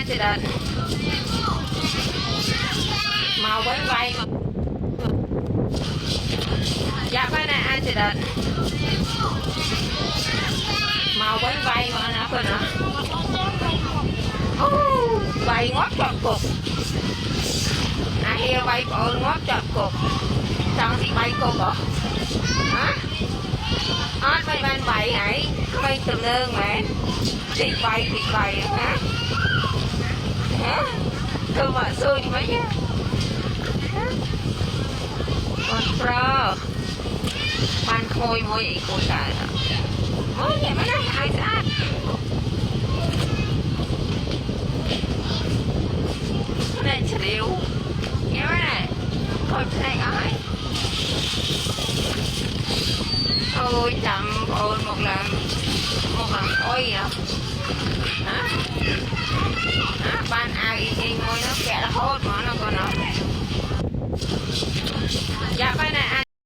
chị định màu quay quay mà dạ cái này anh chị định màu quay quay mà nó coi nè quay ngót chọt cục kia bay con ngót chọt cục xong thì bay cô bỏ hả ớt bay ban bay ấy bay từ lương mẹ thịt bay hả hả tôi mà xui mấy nhá con pro ban khôi môi vậy cô trời mới vậy mới nói ai sát này chịu nghe này con này ai ôi chậm ôi một lần ôi à hả hả ban ai in môi nó kẹt là hốt mà nó còn nó